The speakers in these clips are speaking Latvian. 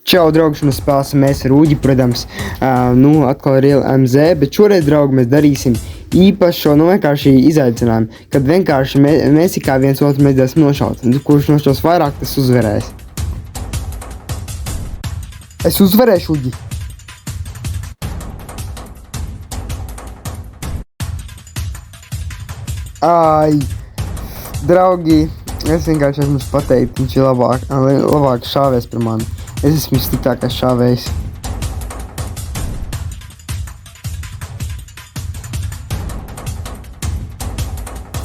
Čau, draugi, mēs spēlēsim mēs ar Uģi, protams, atkal ar Real MZ, bet šoreiz, draugi, mēs darīsim īpašo, vienkārši izaicinājumu, kad vienkārši mēs kā viens otru mēģināsim nošaut, un kurš nošaus vairāk, tas uzvarēs. Es uzvarēšu, Uģi. Ai, draugi, es vienkārši esmu pateikt, viņš ir labāk šāvēs par mani. Es esmu sliktākais šāvējs.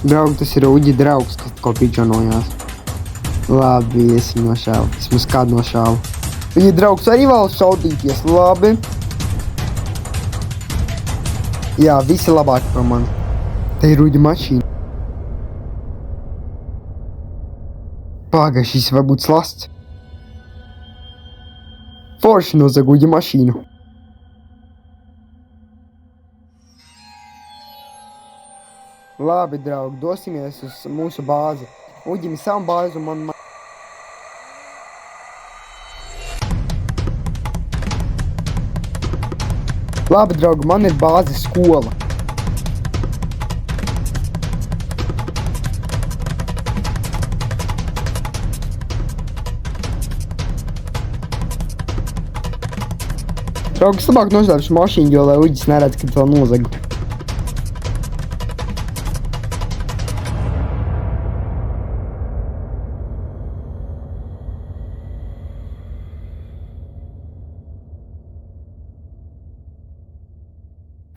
Draugi, tas ir Uģi draugs, kas ko pičonojās. Labi, es viņu nošāvu. Esmu kādu nošāvu. Viņa draugs arī vēl šaudīties. Labi. Jā, visi labāki par mani. Te ir Uģi mašīna. Pagā, šis var būt slasts. Forši nozag Uģi mašīnu. Labi, draugi, dosimies uz mūsu bāzi. Uģim ir savu bāzi un man... Labi, draugi, man ir bāze skola. Draugi, es labāk noslēpšu mašīnu, jo lai Uģis neredz, kad vēl nozagu.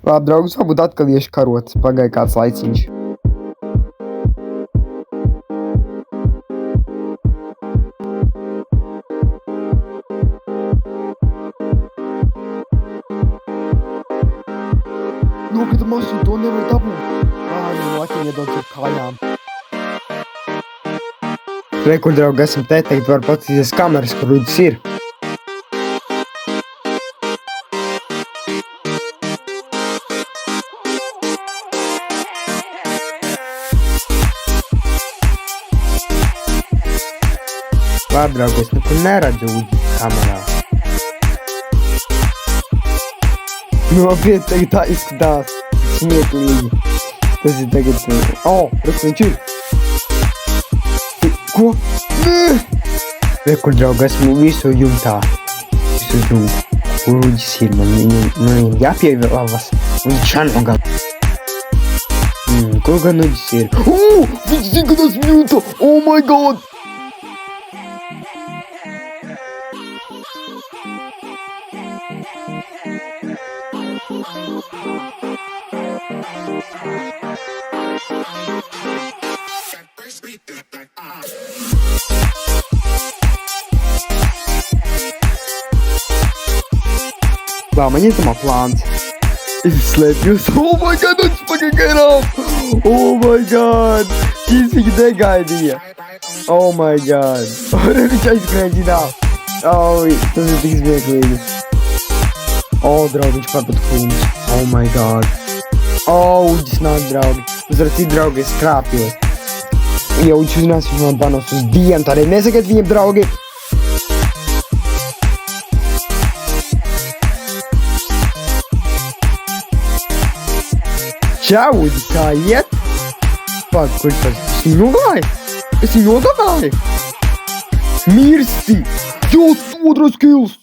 Labi, draugi, varbūt atkal iešu karotas, pagāja kāds laiciņš. Nokata mašīnu, to nevar dabūt. Laikam iedodas ar kājām. Re, kur, draugi, esam te, tagad var paskatīties kameras, kur Uģis ir. Labi, draugi, es nekur neredzu Uģi kamerā. Nopietni, tagad tā izskatās smieklīgi. Tas ir tagad smieklīgi. Redz, viņš ir. Ko? Nē! Rekur, draugi, esmu visu jumtā. Visu jumtā. Kur Uģis ir? Man jāpievēlavas. Viņš šanogal. Kur gan Uģis ir? Viņš zina, kad esmu jumtā! Oh my god! Labi, man ietamā plāns. Es slēpjos. Oh my god, it's fucking get off! Oh my god! Šis viņa negaidīja. Oh my god. Viņš aizkrēģinā. Tas ir tik smieklīgi. Draugi, viņš pārpat krūmus. Oh my god. Uģis nāk, draugi. Uzrakstīt, draugi, es krāpjos. Ja Uģis uzinās, viņš man banos uz dienu, tādēļ nesakiet viņiem, draugi. Čau, Uģi, kā iet? Pag, kurš tas? Es viņu nogāju? Es viņu nogāju? Mirsti! Jūs otrais kills!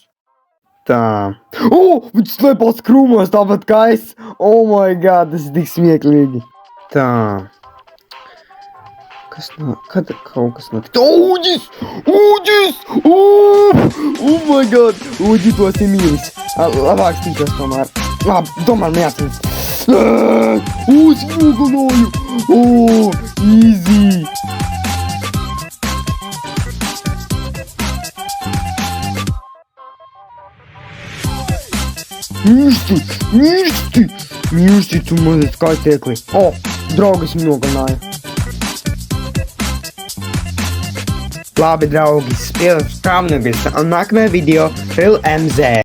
Tā. Viņš slēpās krūmos tāpat kā es. Oh my god, tas ir tik smieklīgi. Tā. Kad kaut kas notiek? Uģis! Uģis! Oh my god! Uģi, tos ir mīlis. Labāk stīkos tomēr. Labi, tomēr man jāstīk. Es nogalināju! Easy! Mirsti, tu mazliet skaitiekli. Draugi, es viņu nogalināju. Labi, draugi, spēlēsim strāvnieties. Un nākamajā video Real MZ.